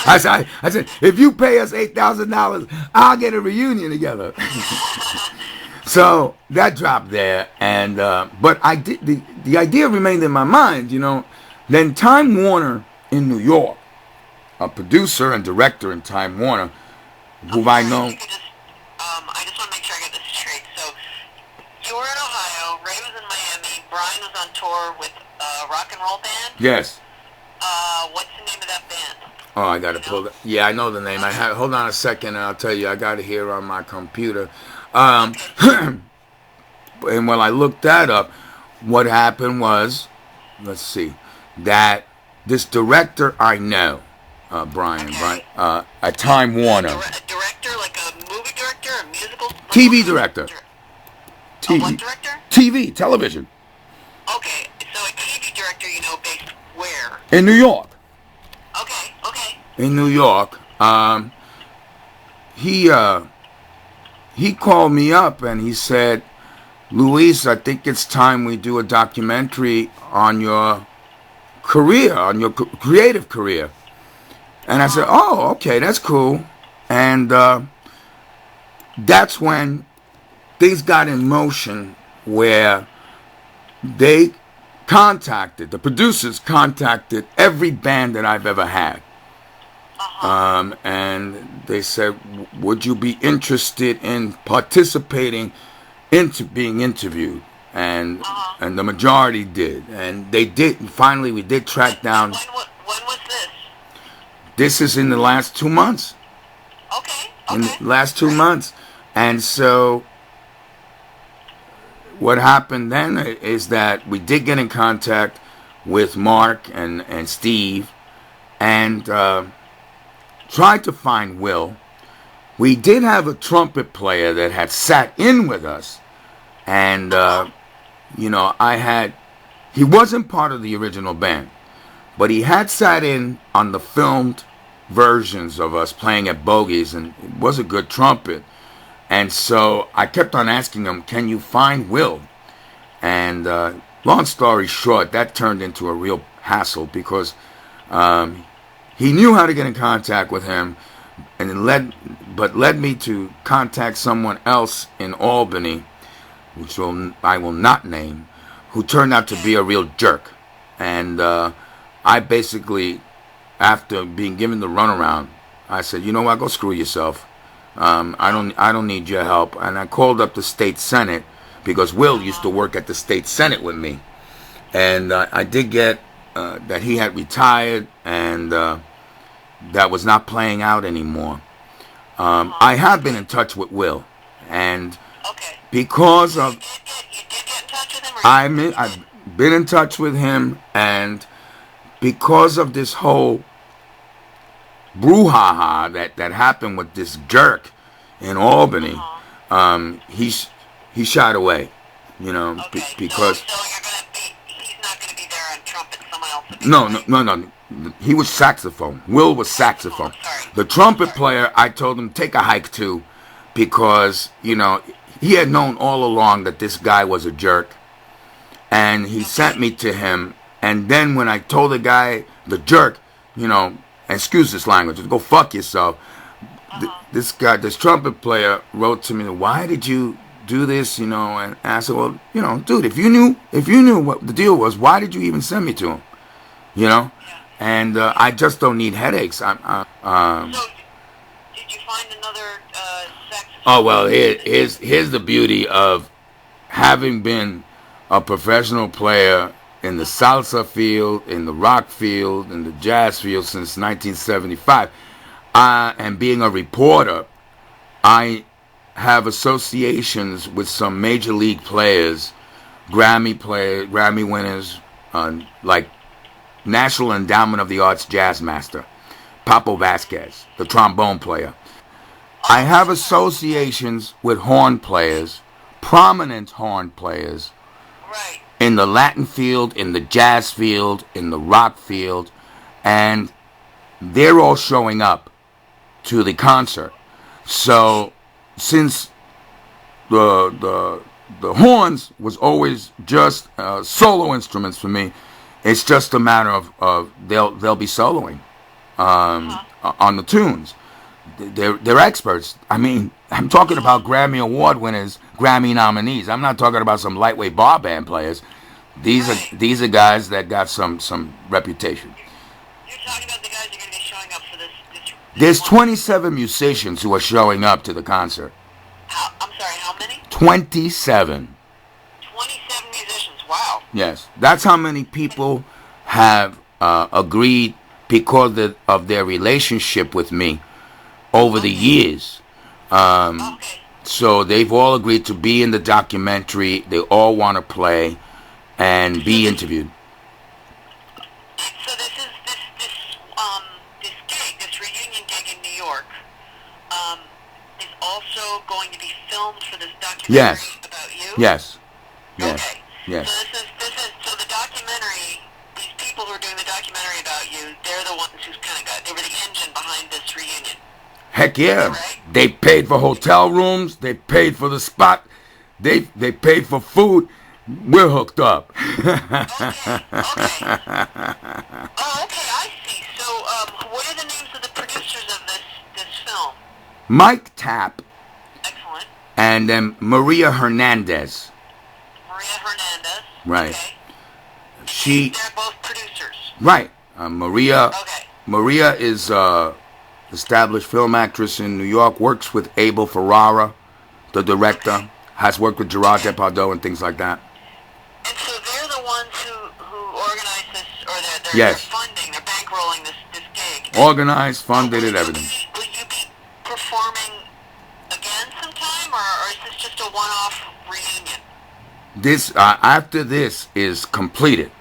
I said, if you pay us $8,000, I'll get a reunion together. So that dropped there, and but I did the idea remained in my mind, you know. Then Time Warner in New York, a producer and director in Time Warner, who I know. I just want to make sure I get this straight. So you were in Ohio, Ray was in Miami, Brian was on tour with a rock and roll band. Yes. What's the name of that band? Oh, I got to pull that. Yeah, I know the name. Hold on a second, and I'll tell you. I got it here on my computer. And when I looked that up, what happened was, let's see, that this director I know, Brian, right, at Time Warner. A director, like a movie director, a musical? TV director. TV. What director? TV, television. Okay, so a TV director, you know, based where? In New York. Okay. In New York. He called me up and he said, Luis, I think it's time we do a documentary on your career, on your creative career. And I said, oh, okay, that's cool. And that's when things got in motion where the producers contacted every band that I've ever had. And they said, would you be interested in participating into being interviewed? And the majority did. And they did. Finally, we did track down. When was this? This is in the last 2 months. Okay. In the last 2 months. And so what happened then is that we did get in contact with Mark and Steve and tried to find Will. We did have a trumpet player that had sat in with us. And, you know, he wasn't part of the original band, but he had sat in on the filmed versions of us playing at Bogies, and it was a good trumpet. And so I kept on asking him, can you find Will? And long story short, that turned into a real hassle because he knew how to get in contact with him, and it led me to contact someone else in Albany, which I will not name, who turned out to be a real jerk. And I basically, after being given the runaround, I said, you know what, go screw yourself. I don't need your help. And I called up the state senate because Will used to work at the state senate with me. And I did get that he had retired and that was not playing out anymore. I have been in touch with Will, and because of I've been in touch with him, and because of this whole brouhaha that happened with this jerk in Albany, he shied away, you know, because he's not going to be there on trumpet. Someone else. No. He was saxophone. Will was saxophone. The trumpet player, I told him take a hike to, because you know he had known all along that this guy was a jerk, and he sent me to him. And then when I told the guy, the jerk, you know, excuse this language, go fuck yourself. This trumpet player wrote to me, why did you do this, you know? And I said, well, you know, dude, if you knew what the deal was, why did you even send me to him? You know? And I just don't need headaches. So, did you find another saxophone? Oh, well, here's the beauty of having been a professional player in the salsa field, in the rock field, in the jazz field since 1975, and being a reporter. I have associations with some major league players, Grammy winners, like National Endowment of the Arts jazz master, Papo Vasquez, the trombone player. I have associations with horn players, prominent horn players, in the Latin field, in the jazz field, in the rock field, and they're all showing up to the concert. So since the horns was always just solo instruments for me, It's just a matter of they'll be soloing on the tunes. They're experts. I mean, I'm talking about Grammy Award winners, Grammy nominees. I'm not talking about some lightweight bar band players. These are guys that got some reputation. You're talking about the guys who are going to be showing up for this There's 27 musicians who are showing up to the concert. I'm sorry, how many? 27. 27 musicians. Wow. Yes, that's how many people have agreed because of their relationship with me over the years. Okay. So they've all agreed to be in the documentary. They all want to play and be interviewed. So this gig, this reunion gig in New York, is also going to be filmed for this documentary Yes. about you? Yes. Yes. Okay. Yes. So the documentary, these people who are doing the documentary about you, they're the ones who's they were the engine behind this reunion. Heck yeah. Right. They paid for hotel rooms. They paid for the spot. They paid for food. We're hooked up. Okay. Oh, okay, I see. So, what are the names of the producers of this film? Mike Tapp Excellent. and then Maria Hernandez. Maria Hernandez. Right. Okay. They're both producers. Right. Maria. Okay. Maria is established film actress in New York. Works with Abel Ferrara, the director. Okay. Has worked with Gerard Depardieu and things like that. And so they're the ones who organize this, or they're Yes. funding, they're bankrolling this gig. Organized, funded it, everything. Will you be performing again sometime, or is this just a one-off reunion? This after this is completed,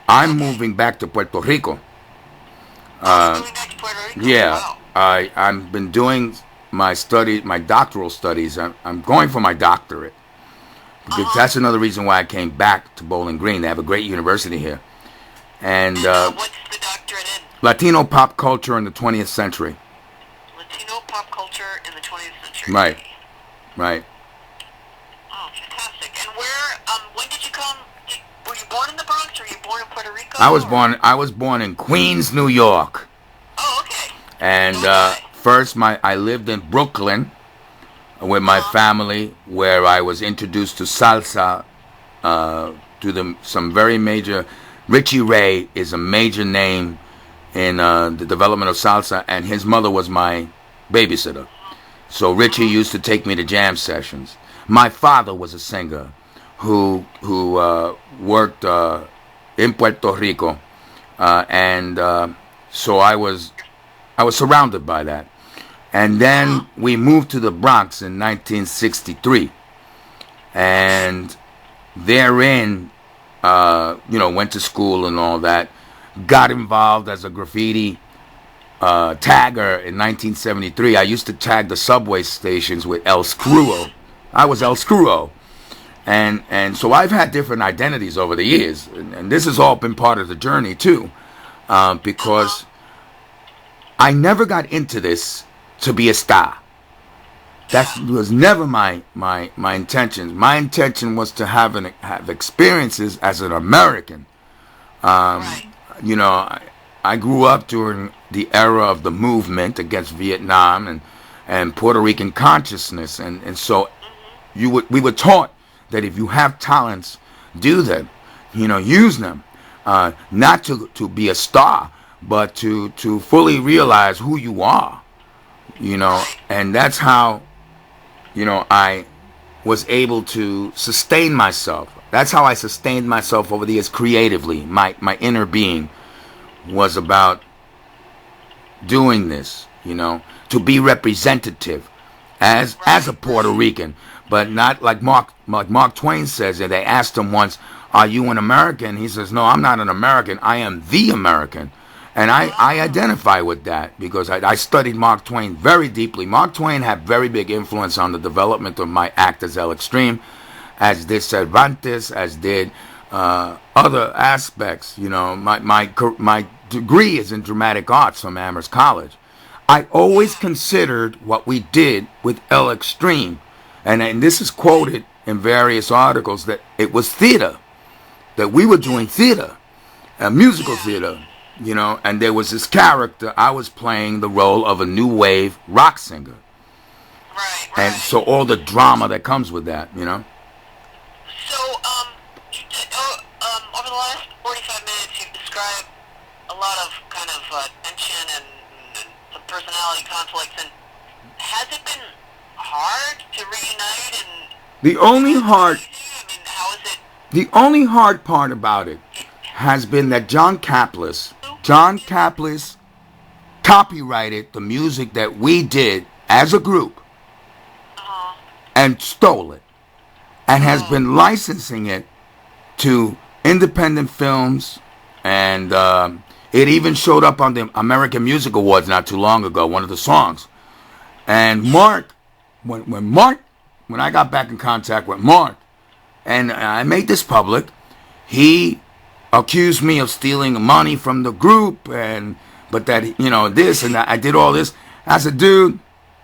I'm moving back to Puerto Rico. You're moving back to Puerto Rico? Yeah, Wow. I've been doing my doctoral studies. I'm going for my doctorate. Because that's another reason why I came back to Bowling Green. They have a great university here. And What's the doctorate in? Latino pop culture in the 20th century. Latino pop culture in the 20th century. Right. Right. Oh, fantastic. And when did you come? Were you born in the Bronx, or were you born in Puerto Rico? I was born in Queens, New York. Oh, okay. And first I lived in Brooklyn with my family, where I was introduced to salsa, to some very major. Richie Ray is a major name in the development of salsa, and his mother was my babysitter. So Richie used to take me to jam sessions. My father was a singer who worked in Puerto Rico, and so I was surrounded by that. And then we moved to the Bronx in 1963, and therein, went to school and all that. Got involved as a graffiti tagger in 1973. I used to tag the subway stations with El Screwo. I was El Screwo, and so I've had different identities over the years, and this has all been part of the journey too, because I never got into this to be a star. That was never my intention. My intention was to have experiences as an American. Right. I grew up during the era of the movement against Vietnam and Puerto Rican consciousness, and so we were taught that if you have talents, do them, use them, not to be a star, but to fully realize who you are. And that's how, I was able to sustain myself. That's how I sustained myself over the years creatively. My inner being was about doing this, to be representative as a Puerto Rican, but not like Mark Twain says. And they asked him once, "Are you an American?" He says, "No, I'm not an American. I am the American." And I identify with that because I studied Mark Twain very deeply. Mark Twain had very big influence on the development of my act as El Extreme, as did Cervantes, as did other aspects. My degree is in dramatic arts from Amherst College. I always considered what we did with El Extreme, and this is quoted in various articles, that it was theater, that we were doing theater. a musical Yeah. theater, you know, and there was this character. I was playing the role of a new wave rock singer. Right, And right. so all the drama that comes with that, you know. So, over the last 45 minutes, you've described a lot of kind of tension and some personality conflicts. And has it been hard to reunite? And The only hard, I mean, how is it? the only hard part about it has been that John Caplis copyrighted the music that we did as a group and stole it, and has been licensing it to independent films, and it even showed up on the American Music Awards not too long ago, one of the songs. And Mark, when I got back in contact with Mark, and I made this public, he accused me of stealing money from the group, but that, you know, this and that, I did all this. I said, dude,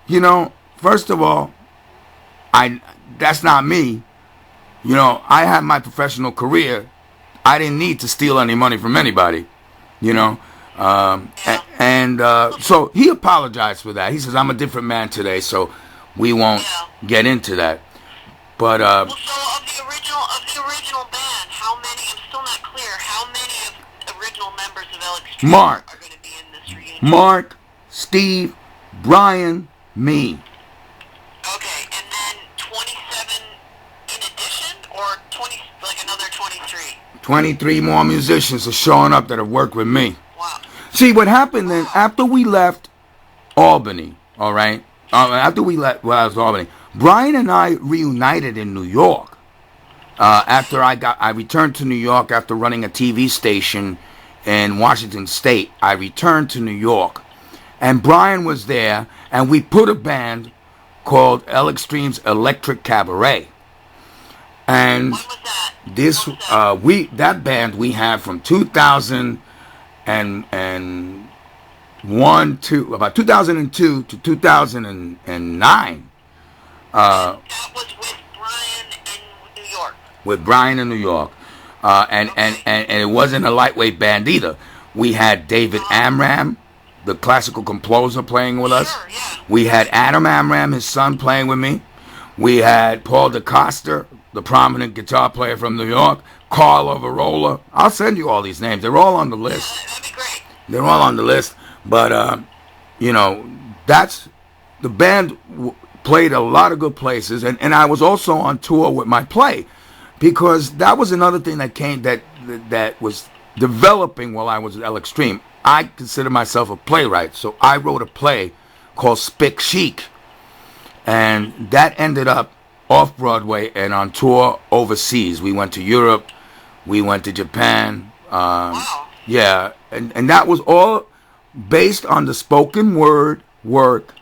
you know, first of all, that's not me. You know, I had my professional career. I didn't need to steal any money from anybody, you know. So he apologized for that. He says, I'm a different man today, so we won't get into that. But Well, so of the original band, how many? I'm still not clear. How many of the original members of Alex Tree Mark. are going to be in this reunion? Mark, Steve, Brian, me. Okay, and then 27 in addition, or 20, like another 23? 23 more musicians are showing up that have worked with me. Wow. See, what happened then, after we left Albany, all right? After we left Albany, Brian and I reunited in New York. After I returned to New York after running a TV station in Washington State. I returned to New York. And Brian was there, and we put a band called L Extreme's Electric Cabaret. And When was that? this When was that? that band we had from 2001 to about 2002 to 2009 That was with Brian in New York. with Brian in New York, and it wasn't a lightweight band either. We had David Amram, the classical composer, playing with us. Sure, yeah. We had Adam Amram, his son, playing with me. We had Paul DeCoster, the prominent guitar player from New York. Carl Overola. I'll send you all these names. They're all on the list. That'd be great. They're all on the list. But, you know, that's the band played a lot of good places. And I was also on tour with my play, because that was another thing that came that was developing while I was at L Extreme. I consider myself a playwright. So I wrote a play called Spick Chic. And that ended up off Broadway and on tour overseas. We went to Europe. We went to Japan. Wow. Yeah, and that was all based on the spoken word work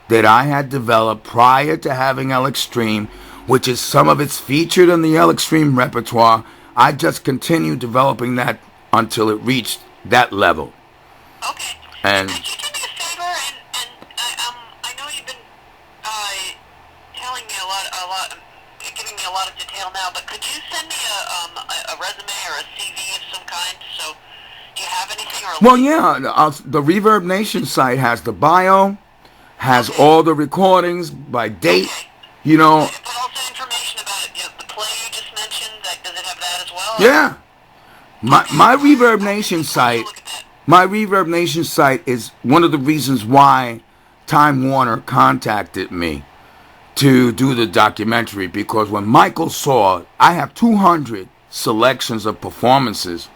that I had developed prior to having L Extreme, which is some of it's featured in the L Extreme repertoire. I just continued developing that until it reached that level. Okay. And Could you do me a favor, and I know you've been telling me a lot, giving me a lot of detail now, but could you send me a resume or a CV of some kind? So, do you have anything? Or well, yeah, the Reverb Nation site has the bio, has all the recordings by date, Okay. you know. But also information about it. The play you just mentioned. Does it have that as well? Yeah. My Reverb Nation site, Look at that. my Reverb Nation site is one of the reasons why Time Warner contacted me to do the documentary, because when Michael saw, I have 200 selections of performances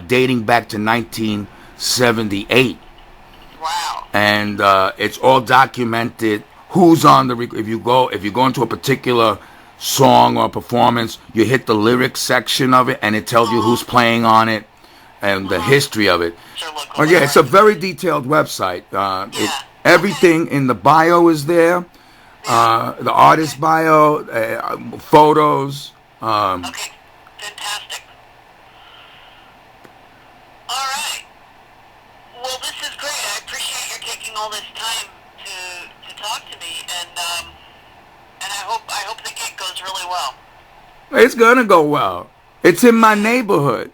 dating back to 1978. Wow. And it's all documented. Who's on the if you go into a particular song or performance, you hit the lyrics section of it, and it tells you who's playing on it and the history of it. Sure, look. Oh yeah, it's a very detailed website. Everything in the bio is there. The artist bio, photos. Okay. Fantastic. All right. Well, this is great. I appreciate your taking all this time to talk to me, and I hope the gig goes really well. It's gonna go well. It's in my neighborhood.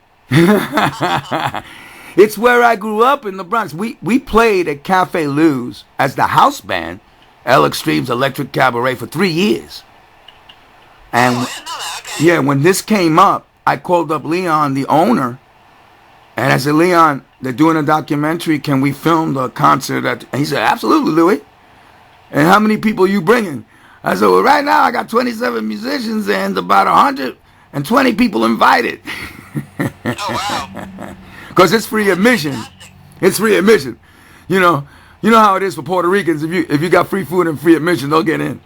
It's where I grew up in the Bronx. We played at Cafe Lou's as the house band, L Extreme's Electric Cabaret, for 3 years. And I didn't know that. Okay. yeah, when this came up, I called up Leon, the owner, and I said, Leon, they're doing a documentary. Can we film the concert? And he said, absolutely, Louis. And how many people are you bringing? I said, well, right now I got 27 musicians and about 120 people invited. Oh, wow. Because it's free admission. Fantastic. It's free admission. You know how it is for Puerto Ricans. If you got free food and free admission, they'll get in.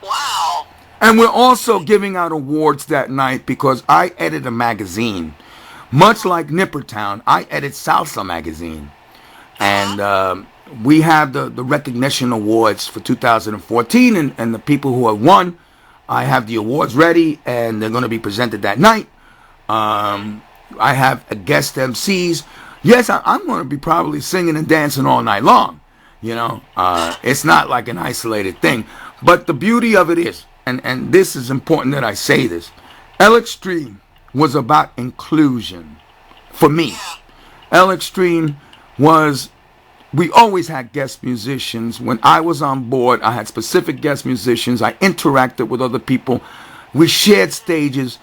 Wow. And we're also giving out awards that night because I edit a magazine. Much like Nippertown, I edit Salsa magazine. And we have the recognition awards for 2014. And the people who have won, I have the awards ready. And they're going to be presented that night. I have a guest MCs. Yes, I'm going to be probably singing and dancing all night long. It's not like an isolated thing. But the beauty of it is, and this is important that I say this, L Extreme was about inclusion for me. Yeah. L Extreme was, we always had guest musicians. When I was on board, I had specific guest musicians. I interacted with other people. We shared stages.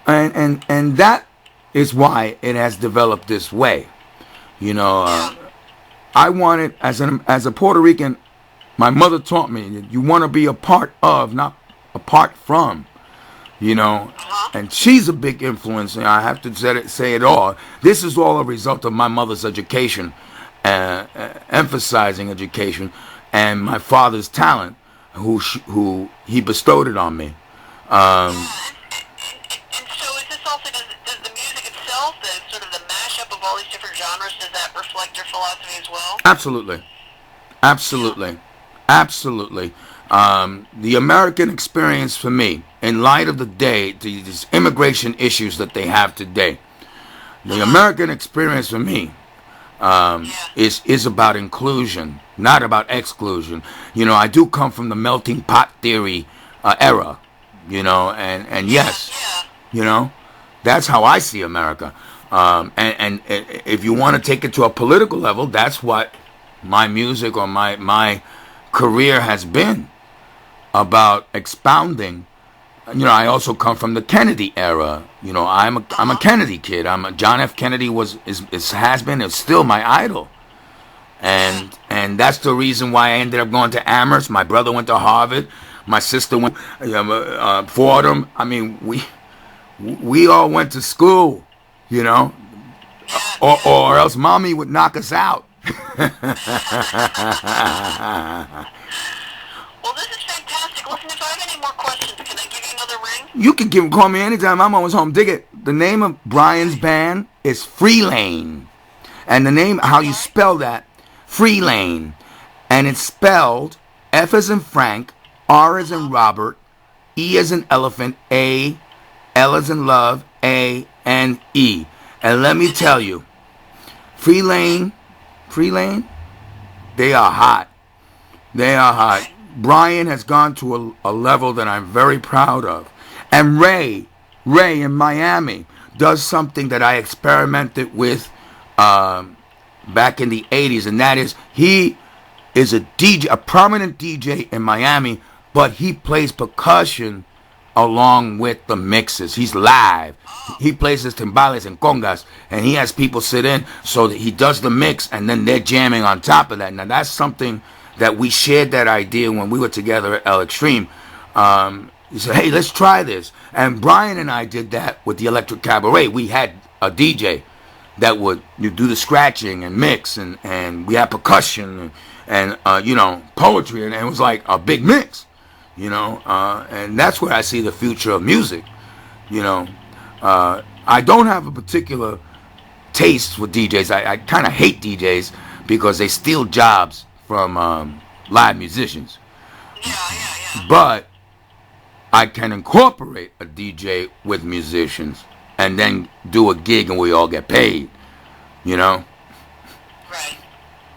And that is why it has developed this way. I wanted, as a Puerto Rican, my mother taught me, you want to be a part of, not apart from, and she's a big influence. I have to say it all. This is all a result of my mother's education, emphasizing education, and my father's talent, who he bestowed it on me. And so is this also, does the music itself, the sort of the mashup of all these different genres, does that reflect your philosophy as well? Absolutely. The American experience for me, in light of the day, these immigration issues that they have today, the American experience for me is about inclusion, not about exclusion. I do come from the melting pot theory era, and yes, that's how I see America. And if you want to take it to a political level, that's what my music or my career has been about, expounding. I also come from the Kennedy era. I'm a Kennedy kid. John F. Kennedy is still my idol, and that's the reason why I ended up going to Amherst. My brother went to Harvard. My sister went Fordham. I mean, we all went to school, or else mommy would knock us out. Well, this is fantastic. Listen, if I have any more questions, can I give you another ring? You can call me anytime. I'm always home. Dig it. The name of Brian's band is Freelane. And the name, how you spell that, Freelane. And it's spelled F as in Frank, R as in Robert, E as in elephant, A, L as in love, A, and E. And let me tell you, Freelane, they are hot. They are hot. Brian has gone to a level that I'm very proud of. And Ray in Miami does something that I experimented with back in the 80s, and that is he is a DJ, a prominent DJ in Miami, but he plays percussion along with the mixes. He's live. He plays his timbales and congas, and he has people sit in so that he does the mix, and then they're jamming on top of that. Now, that's something that we shared that idea when we were together at L Extreme. He said, hey, let's try this. And Brian and I did that with the Electric Cabaret. We had a DJ that would do the scratching and mix, and we had percussion and poetry, and it was like a big mix, and that's where I see the future of music. I don't have a particular taste with DJs. I kind of hate DJs because they steal jobs from live musicians. Yeah. But I can incorporate a DJ with musicians and then do a gig and we all get paid, Right.